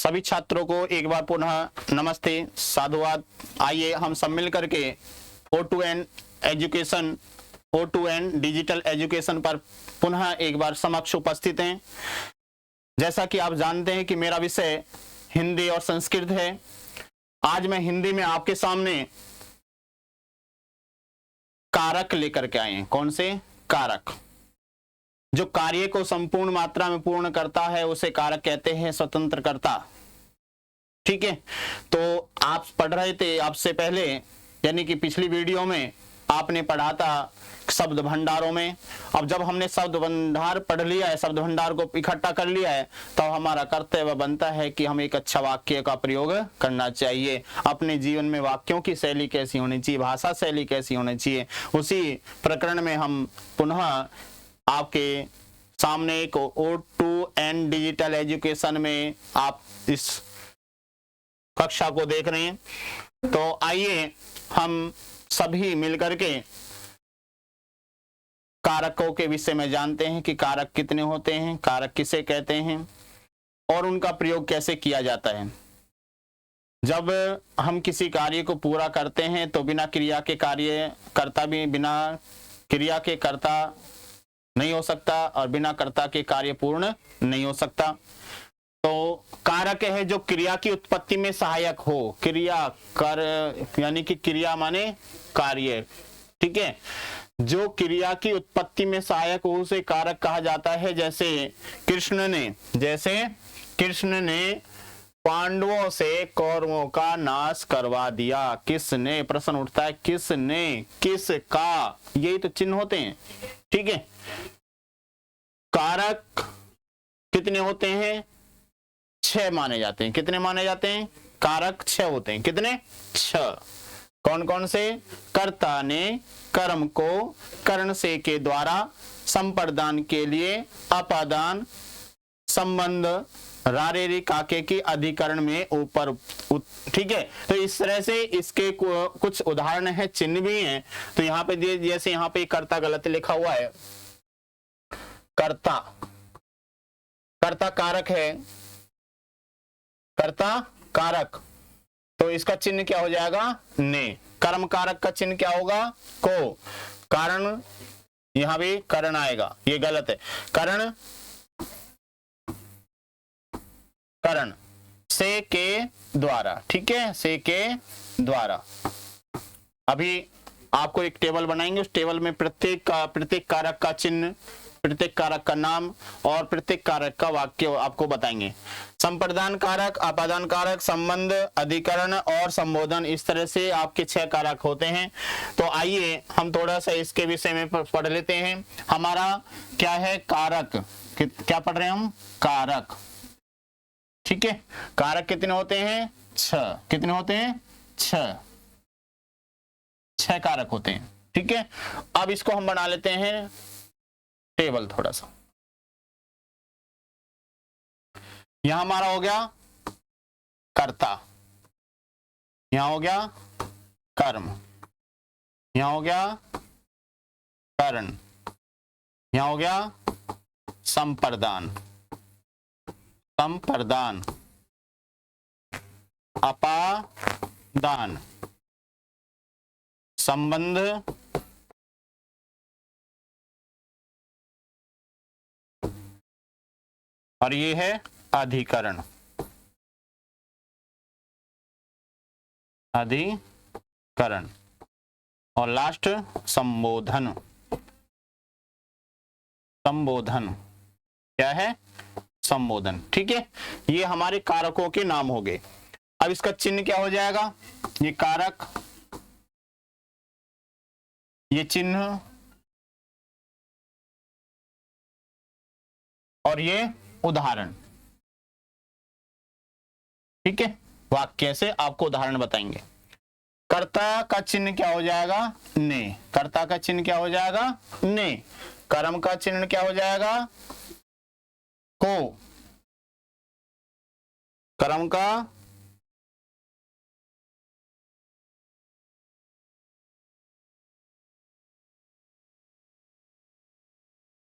सभी छात्रों को एक बार पुनः नमस्ते, साधुवाद। आइए हम सब मिल करके O2N education, O2N digital education पर पुनः एक बार समक्ष उपस्थित हैं। जैसा कि आप जानते हैं कि मेरा विषय हिंदी और संस्कृत है। आज मैं हिंदी में आपके सामने कारक लेकर के आए हैं। कौन से? कारक। जो कार्य को संपूर्ण मात्रा में पूर्ण करता है उसे कारक कहते हैं, स्वतंत्रकर्ता। ठीक है, तो आप पढ़ रहे थे आपसे पहले, यानी कि पिछली वीडियो में आपने पढ़ा था शब्द भंडारों में। अब जब हमने शब्द भंडार पढ़ लिया है, शब्द भंडार को इकट्ठा कर लिया है, तो हमारा कर्तव्य बनता है कि हम एक अच्छा वाक्य का प्रयोग करना चाहिए। अपने जीवन में वाक्यों की शैली कैसी होनी चाहिए, भाषा शैली कैसी होनी चाहिए, उसी प्रकरण में हम पुनः आपके सामने एक O2N डिजिटल एजुकेशन में आप इस कक्षा को देख रहे हैं। तो आइए हम सभी मिलकर के कारकों के विषय में जानते हैं कि कारक कितने होते हैं, कारक किसे कहते हैं और उनका प्रयोग कैसे किया जाता है। जब हम किसी कार्य को पूरा करते हैं तो बिना क्रिया के कार्य कर्ता भी बिना क्रिया के कर्ता नहीं हो सकता और बिना कर्ता के कार्य पूर्ण नहीं हो सकता। तो कारक है जो क्रिया की उत्पत्ति में सहायक हो। क्रिया कर यानी कि क्रिया माने कार्य, ठीक है। जो क्रिया की उत्पत्ति में सहायक हो उसे कारक कहा जाता है। जैसे कृष्ण ने पांडवों से कौरवों का नाश करवा दिया। किसने? प्रश्न उठता है, किसने, किसका, यही तो चिन्ह होते हैं, ठीक है। कारक कितने होते हैं? 6 माने जाते हैं। कितने माने जाते हैं? कारक 6 होते हैं। कितने? 6। कौन कौन से? कर्ता ने कर्म को कर्ण से के द्वारा संप्रदान के लिए अपादान संबंध रारेरी काके की अधिकरण में ऊपर, ठीक है। तो इस तरह से इसके कुछ उदाहरण है, चिन्ह भी हैं। तो यहाँ पे जैसे यहाँ पे कर्ता गलत लिखा हुआ है। कर्ता कारक है, कर्ता कारक, तो इसका चिन्ह क्या हो जाएगा? ने। कर्म कारक का चिन्ह क्या होगा? को। कारण, यहां भी करण आएगा, ये गलत है। करण से के द्वारा, ठीक है, से के द्वारा। अभी आपको एक टेबल बनाएंगे, उस टेबल में प्रत्येक कारक का चिन्ह, प्रत्येक कारक का नाम और प्रत्येक कारक का वाक्य आपको बताएंगे। संप्रदान कारक, अपादान कारक, संबंध, अधिकरण और संबोधन, इस तरह से आपके 6 कारक होते हैं। तो आइए हम थोड़ा सा इसके विषय में पढ़ लेते हैं। हमारा क्या है? कारक। क्या पढ़ रहे हैं हम? कारक, ठीक है। कारक कितने होते हैं? 6। कितने होते हैं? 6 कारक होते हैं, ठीक है। अब इसको हम बना लेते हैं टेबल थोड़ा सा। यहां हमारा हो गया कर्ता, यहां हो गया कर्म, यहां हो गया करण, यहां हो गया संप्रदान, अपादान, संबंध, और ये है अधिकरण। और लास्ट संबोधन। क्या है? संबोधन, ठीक है। ये हमारे कारकों के नाम हो गए। अब इसका चिन्ह क्या हो जाएगा? ये कारक, ये चिन्ह और ये उदाहरण, ठीक है। वाक्य से आपको उदाहरण बताएंगे। कर्ता का चिन्ह क्या हो जाएगा? ने। कर्ता का चिन्ह क्या हो जाएगा? ने। कर्म का चिन्ह क्या हो जाएगा? को। कर्म का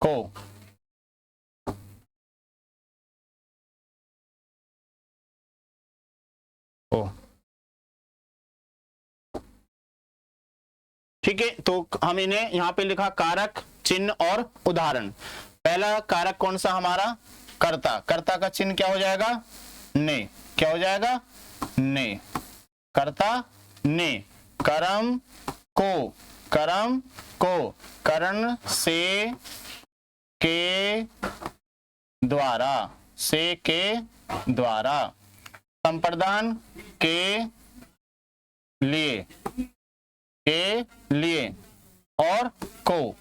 को, को। ठीक है, तो हम इन्हें यहां पे लिखा कारक, चिन्ह और उदाहरण। पहला कारक कौन सा हमारा, कर्ता। कर्ता का चिन्ह क्या हो जाएगा, ने। क्या हो जाएगा, ने। कर्ता ने, कर्म को, कर्म को, करण से, के द्वारा, से के द्वारा, संप्रदान के लिए, के लिए, और को।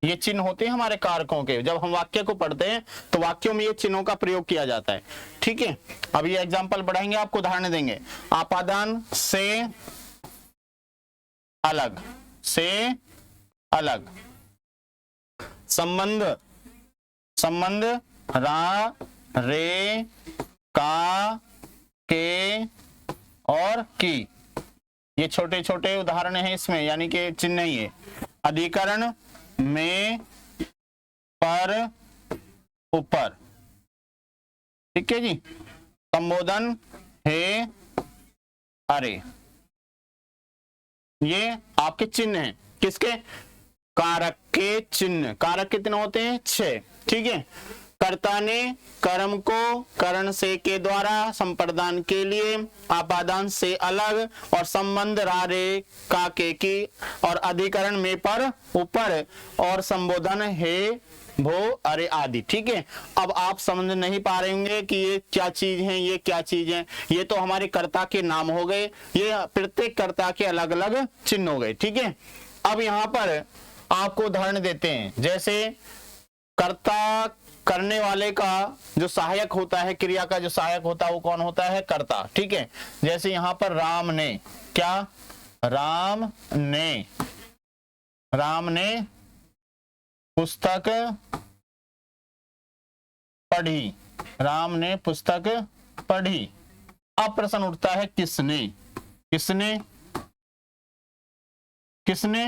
ये चिन्ह होते हैं हमारे कारकों के। जब हम वाक्य को पढ़ते हैं तो वाक्यों में ये चिन्हों का प्रयोग किया जाता है। ठीक है, अब ये एग्जांपल बढ़ाएंगे, आपको उदाहरण देंगे। आपादान से अलग, से अलग। संबंध, संबंध रा, रे, का, के और की। ये छोटे छोटे उदाहरण हैं इसमें, यानी कि चिन्ह ही है। अधिकरण में, पर, ऊपर। ठीक है जी। संबोधन हे, अरे। ये आपके चिन्ह हैं, किसके, कारक के चिन्ह। कारक कितने होते हैं, 6। ठीक है। कर्ता ने कर्म को करण से के द्वारा, संप्रदान के लिए, आपादान से अलग, और संबंध रा, रे, का, के की, और अधिकरण में, पर, ऊपर, और संबोधन हे, भो, अरे आदि। ठीक है। अब आप समझ नहीं पा रहे होंगे कि ये क्या चीज है, ये क्या चीज है। ये तो हमारे कर्ता के नाम हो गए, ये प्रत्येक कर्ता के अलग अलग चिन्ह हो गए। ठीक है। अब यहाँ पर आपको उदाहरण देते हैं। जैसे कर्ता, करने वाले का जो सहायक होता है, क्रिया का जो सहायक होता है वो कौन होता है, कर्ता। ठीक है। जैसे यहाँ पर राम ने, क्या, राम ने, राम ने पुस्तक पढ़ी, राम ने पुस्तक पढ़ी। अब प्रश्न उठता है किसने, किसने, किसने।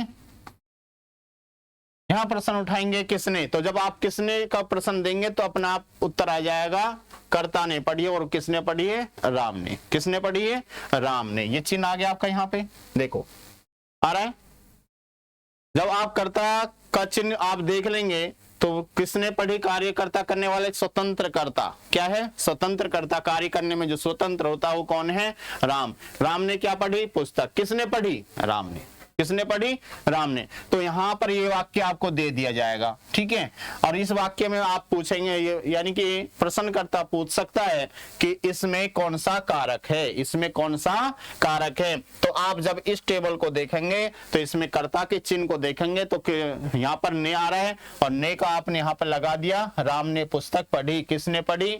यहां प्रश्न उठाएंगे किसने, तो जब आप किसने का प्रश्न देंगे तो अपना आप उत्तर आ जाएगा, कर्ता ने पढ़ी है। और किसने पढ़ी है, राम ने। किसने पढ़ी है, राम ने। ये चिन्ह आ गया आपका, यहाँ पे देखो आ रहा है। जब आप कर्ता का चिन्ह आप देख लेंगे तो किसने पढ़ी, कार्यकर्ता करने वाले, स्वतंत्र कर्ता। क्या है, स्वतंत्र कर्ता। कार्य करने में जो स्वतंत्र होता है वो कौन है, राम। राम ने क्या पढ़ी, पुस्तक। किसने पढ़ी, राम ने। किसने पढ़ी, राम ने। तो यहां पर ये वाक्य आपको दे दिया जाएगा। ठीक है। और इस वाक्य में आप पूछेंगे, यानी कि प्रश्नकर्ता पूछ सकता है कि इसमें कौन सा कारक है, इसमें कौन सा कारक है। तो आप जब इस टेबल को देखेंगे तो इसमें कर्ता के चिन्ह को देखेंगे तो यहाँ पर ने आ रहा है, और ने का आपने यहाँ पर लगा दिया। राम ने पुस्तक पढ़ी। किसने पढ़ी,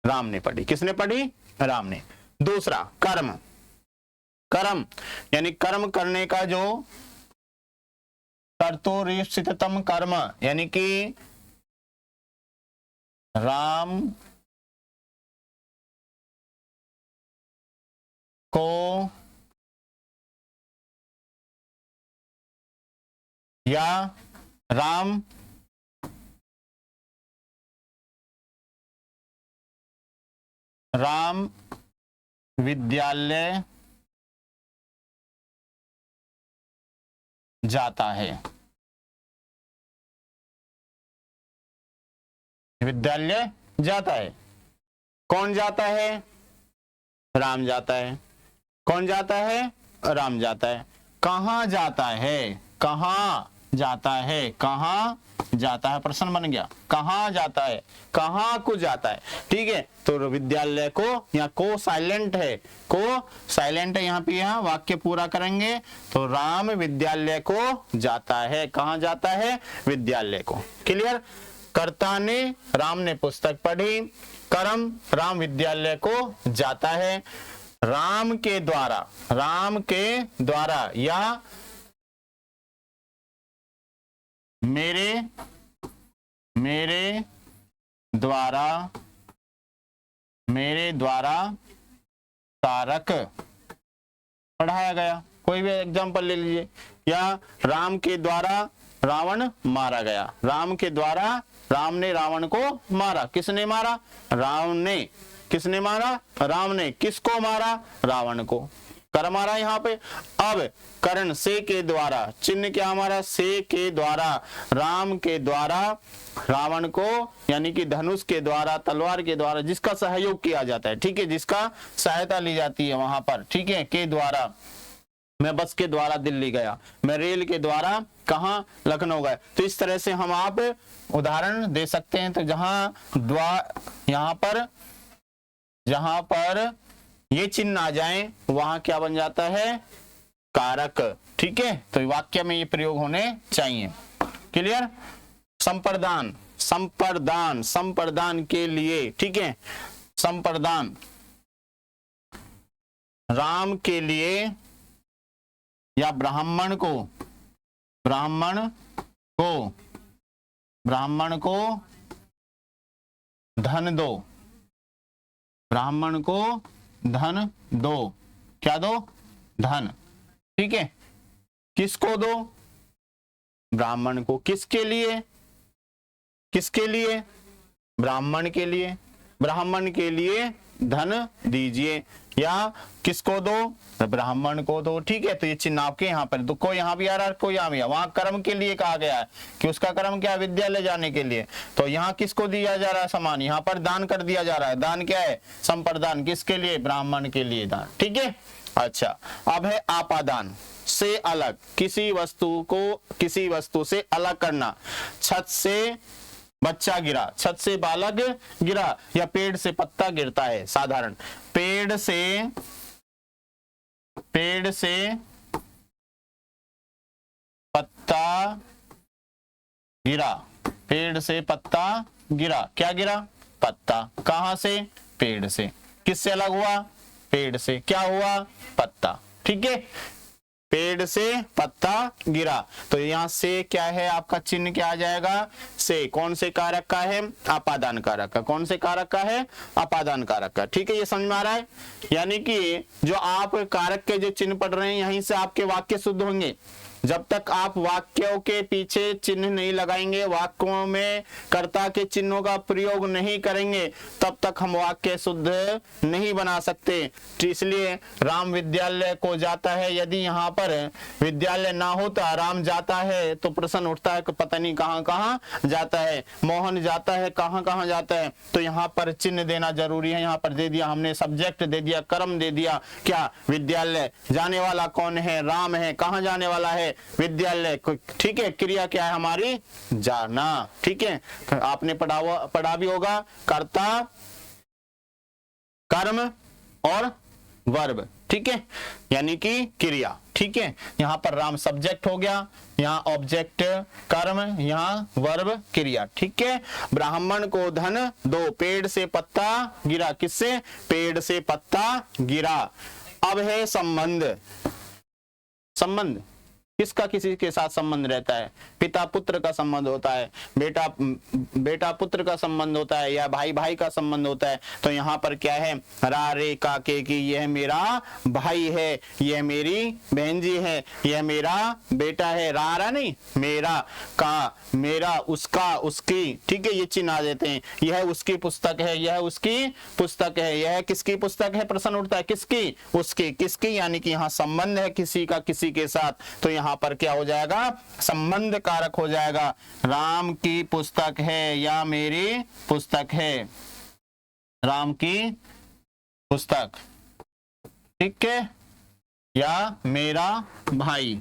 राम ने पढ़ी। किसने पढ़ी, राम ने। दूसरा कर्म, कर्म यानी कर्म करने का जो कर्तुरीप्सिततम कर्म, यानी कि राम को या राम राम विद्यालय जाता है। विद्यालय जाता है। कौन जाता है, राम जाता है। कौन जाता है, राम जाता है। कहां जाता है, कहां जाता है, कहां जाता है। प्रश्न बन गया, कहां जाता है, कहां को जाता है। ठीक है। तो विद्यालय को, यहाँ को साइलेंट है, को साइलेंट है यहाँ पे। यहाँ वाक्य पूरा करेंगे तो राम विद्यालय को जाता है। कहां जाता है, विद्यालय को। क्लियर। कर्ता ने, राम ने पुस्तक पढ़ी। कर्म, राम विद्यालय को जाता है। राम के द्वारा, राम के द्वारा, या मेरे द्वारा, मेरे द्वारा कारक पढ़ाया गया। कोई भी एग्जांपल ले लीजिए। या राम के द्वारा रावण मारा गया। राम के द्वारा, राम ने रावण को मारा। किसने मारा, राम ने। किसने मारा? राम ने। किसको मारा? रावण को। कर मारा यहाँ पे। अब कर्ण से के द्वारा, चिन्ह क्या हमारा? से के द्वारा, राम के द्वारा रावण को, यानी कि धनुष के द्वारा, तलवार के द्वारा जिसका सहयोग किया जाता है, ठीक है, जिसका सहायता ली जाती है वहां पर, ठीक है, के द्वारा। मैं बस के द्वारा दिल्ली गया, मैं रेल के द्वारा कहाँ? लखनऊ गया। तो इस तरह से हम आप उदाहरण दे सकते हैं। तो जहां पर ये चिन्ह आ जाए वहां क्या बन जाता है? कारक, ठीक है। तो वाक्य में ये प्रयोग होने चाहिए। क्लियर? संप्रदान, संप्रदान, संप्रदान के लिए, ठीक है, संप्रदान राम के लिए या ब्राह्मण को, ब्राह्मण को धन दो, ब्राह्मण को धन दो। क्या दो? धन, ठीक है। किसको दो? ब्राह्मण को। किसके लिए? किसके लिए? ब्राह्मण के लिए। ब्राह्मण के लिए धन दीजिए। या किसको दो? ब्राह्मण को दो, ठीक है। तो ये चिन्ह आपके यहाँ पर, तो कोई यहाँ भी आ रहा है, कोई यहाँ भी, वहां कर्म के लिए कहा गया है कि उसका कर्म क्या? विद्यालय जाने के लिए। तो यहाँ किसको दिया जा रहा है सामान? यहाँ पर दान कर दिया जा रहा है। दान क्या है? संप्रदान। किसके लिए? ब्राह्मण के लिए दान, ठीक है। अच्छा, अब है आपादान, से अलग, किसी वस्तु को किसी वस्तु से अलग करना। छत से बच्चा गिरा, छत से बालक गिरा, या पेड़ से पत्ता गिरता है। साधारण पेड़ से पत्ता गिरा, पेड़ से पत्ता गिरा। क्या गिरा? पत्ता। कहां से? पेड़ से। किससे अलग हुआ? पेड़ से। क्या हुआ? पत्ता, ठीक है। पेड़ से पत्ता गिरा। तो यहां से क्या है? आपका चिन्ह क्या आ जाएगा? से। कौन से कारक का है? आपादान कारक का। कौन से कारक का है? आपादान कारक का, ठीक है। ये समझ में आ रहा है? यानी कि जो आप कारक के जो चिन्ह पढ़ रहे हैं, यहीं से आपके वाक्य शुद्ध होंगे। जब तक आप वाक्यों के पीछे चिन्ह नहीं लगाएंगे, वाक्यों में कर्ता के चिन्हों का प्रयोग नहीं करेंगे, तब तक हम वाक्य शुद्ध नहीं बना सकते। इसलिए राम विद्यालय को जाता है, यदि यहाँ पर विद्यालय ना होता, राम जाता है, तो प्रश्न उठता है कि पता नहीं कहाँ कहाँ जाता है। मोहन जाता है, कहाँ कहाँ जाता है। तो यहाँ पर चिन्ह देना जरूरी है। यहाँ पर दे दिया हमने, सब्जेक्ट दे दिया, कर्म दे दिया। क्या? विद्यालय। जाने वाला कौन है? राम है। कहाँ जाने वाला है? विद्यालय, ठीक है। क्रिया क्या है हमारी? जाना, ठीक है। आपने पढ़ा भी होगा, कर्ता, कर्म और वर्ब, ठीक है, यानी कि क्रिया, ठीक है। यहां पर राम सब्जेक्ट हो गया, यहाँ ऑब्जेक्ट कर्म, यहाँ वर्ब क्रिया, ठीक है। ब्राह्मण को धन दो, पेड़ से पत्ता गिरा। किससे? पेड़ से पत्ता गिरा। अब है संबंध। संबंध किसका किसी के साथ संबंध रहता है? पिता पुत्र का संबंध होता है, बेटा पुत्र का संबंध होता है, या भाई भाई का संबंध होता है। तो यहाँ पर क्या है? रा रे का के की, यह मेरा भाई है, यह मेरी बहन जी है, यह मेरा बेटा है। रा नहीं, मेरा, का, मेरा, उसका, उसकी, ठीक है। ये चिन्ह आ देते हैं। यह उसकी पुस्तक है, यह उसकी पुस्तक है। यह किसकी पुस्तक है? प्रश्न उठता है। किसकी? उसकी। किसकी? यानी कि यहाँ संबंध है किसी का किसी के साथ। तो यहाँ पर क्या हो जाएगा? संबंध कारक हो जाएगा। राम की पुस्तक है या मेरी पुस्तक है। राम की पुस्तक, ठीक है, या मेरा भाई,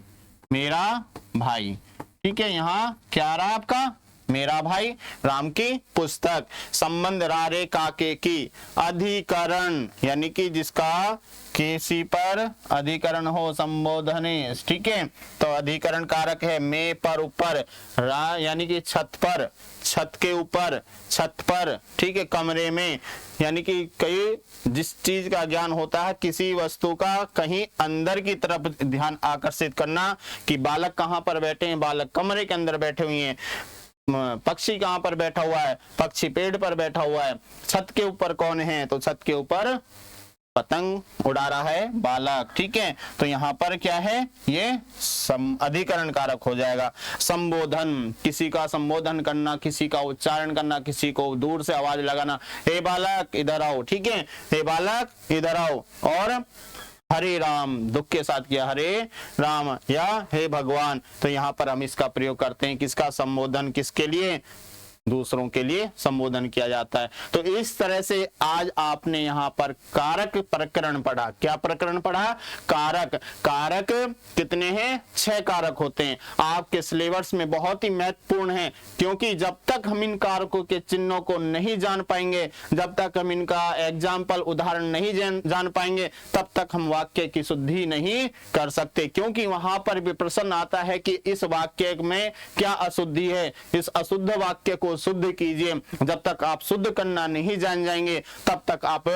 मेरा भाई, ठीक है। यहाँ क्या रहा आपका? मेरा भाई, राम की पुस्तक। संबंध रा रे का के की। अधिकरण, यानी कि जिसका किसी पर अधिकरण हो, संबोधने, ठीक है। तो अधिकरण कारक है। में पर ऊपर, रा यानी कि छत पर, छत के ऊपर, छत पर, ठीक है। कमरे में, यानी कि कई जिस चीज का ज्ञान होता है, किसी वस्तु का कहीं अंदर की तरफ ध्यान आकर्षित करना कि बालक कहाँ पर बैठे हैं, बालक कमरे के अंदर बैठे हुए हैं। पक्षी कहाँ पर बैठा हुआ है? पक्षी पेड़ पर बैठा हुआ है। छत के ऊपर कौन है? तो छत के ऊपर पतंग उड़ा रहा है बालक, ठीक है। तो यहाँ पर क्या है, ये अधिकरण कारक हो जाएगा। संबोधन, किसी का संबोधन करना, किसी का उच्चारण करना, किसी को दूर से आवाज लगाना, हे बालक इधर आओ, ठीक है, हे बालक इधर आओ। और हरे राम, दुख के साथ किया हरे राम, या हे भगवान। तो यहाँ पर हम इसका प्रयोग करते हैं, किसका संबोधन, किसके लिए, दूसरों के लिए संबोधन किया जाता है। तो इस तरह से आज आपने यहाँ पर कारक प्रकरण पढ़ा। क्या प्रकरण पढ़ा, कारक। कारक कितने हैं, 6 कारक होते हैं। आपके सिलेबस में बहुत ही महत्वपूर्ण है, क्योंकि जब तक हम इन कारकों के चिन्हों को नहीं जान पाएंगे, जब तक हम इनका एग्जाम्पल उदाहरण नहीं जान पाएंगे, तब तक हम वाक्य की शुद्धि नहीं कर सकते। क्योंकि वहां पर भी प्रश्न आता है कि इस वाक्य में क्या अशुद्धि है, इस अशुद्ध वाक्य को शुद्ध कीजिए। जब तक आप शुद्ध करना नहीं जान जाएंगे, तब तक आप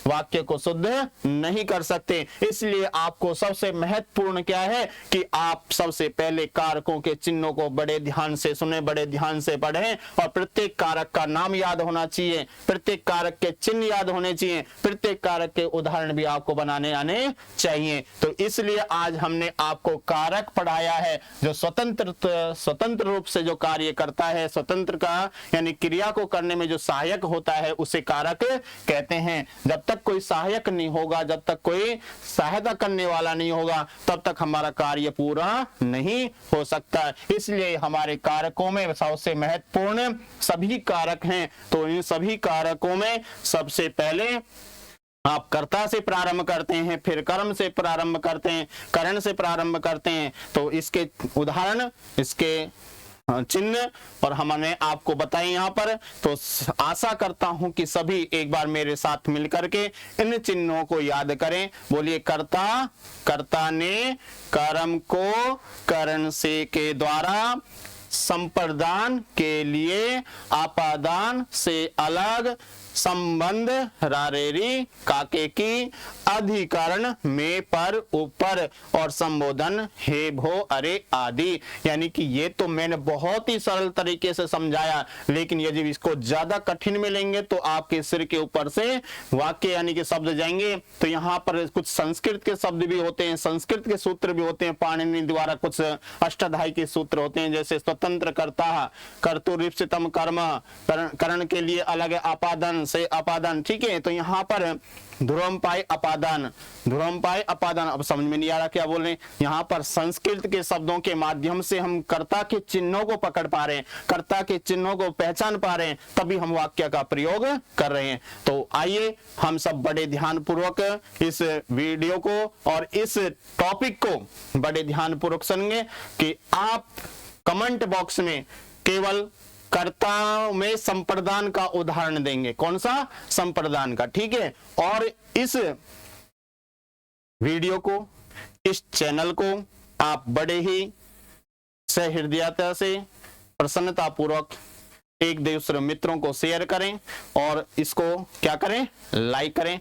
वाक्य को शुद्ध नहीं कर सकते। इसलिए आपको सबसे महत्वपूर्ण क्या है कि आप सबसे पहले कारकों के चिन्हों को बड़े ध्यान से सुने, बड़े ध्यान से पढ़ें, और प्रत्येक कारक का नाम याद होना चाहिए, प्रत्येक कारक के चिन्ह याद होने चाहिए, प्रत्येक कारक के उदाहरण भी आपको बनाने आने चाहिए। तो इसलिए आज हमने आपको कारक पढ़ाया है, जो स्वतंत्र रूप से जो कार्य करता है, स्वतंत्र का यानी क्रिया को करने में जो सहायक होता है, उसे कारक कहते हैं। जब तक कोई सहायक नहीं होगा, जब तक कोई सहायता करने वाला नहीं होगा, तब तक हमारा कार्य पूरा नहीं हो सकता। इसलिए हमारे कारकों में सबसे महत्वपूर्ण सभी कारक हैं। तो इन सभी कारकों में सबसे पहले आप कर्ता से प्रारंभ करते हैं, फिर कर्म से प्रारंभ करते हैं, करण से प्रारंभ करते हैं। तो इसके उदाहरण, इसके चिन्ह और हमने आपको बताए यहाँ पर। तो आशा करता हूं कि सभी एक बार मेरे साथ मिलकर के इन चिन्हों को याद करें। बोलिए, कर्ता, कर्ता ने कर्म को करण से के द्वारा, संप्रदान के लिए अपादान से अलग, संबंध रारेरी काके की, अधिकरण में पर ऊपर, और संबोधन हे भो अरे आदि। यानी कि ये तो मैंने बहुत ही सरल तरीके से समझाया, लेकिन यदि इसको ज्यादा कठिन में लेंगे तो आपके सिर के ऊपर से वाक्य यानी कि शब्द जाएंगे। तो यहाँ पर कुछ संस्कृत के शब्द भी होते हैं, संस्कृत के सूत्र भी होते हैं, पाणिनि द्वारा कुछ अष्टाध्यायी के सूत्र होते हैं, जैसे स्वतंत्र कर्ता, कर्तुरीप्सितम कर्म, करण के लिए अलग अपादन से अपादान, ठीक है। तो यहाँ पर ध्रुवमपाई अपादान, ध्रुवमपाई अपादान, अब समझ में नहीं आ रहा क्या बोल रहे हैं। यहाँ पर संस्कृत के शब्दों के माध्यम से हम कर्ता के चिन्हों को पकड़ पा रहे हैं, कर्ता के चिन्हों को पहचान पा रहे हैं, तभी हम वाक्य का प्रयोग कर रहे हैं। तो आइए हम सब बड़े ध्यान पूर्वक इस वीडियो को और इस टॉपिक को बड़े ध्यान पूर्वक सुनेंगे कि आप कमेंट बॉक्स में केवल कर्ता में संप्रदान का उदाहरण देंगे। कौन सा, संप्रदान का, ठीक है। और इस वीडियो को, इस चैनल को आप बड़े ही सहृदयता से, प्रसन्नता पूर्वक एक दूसरे मित्रों को शेयर करें और इसको क्या करें, लाइक करें।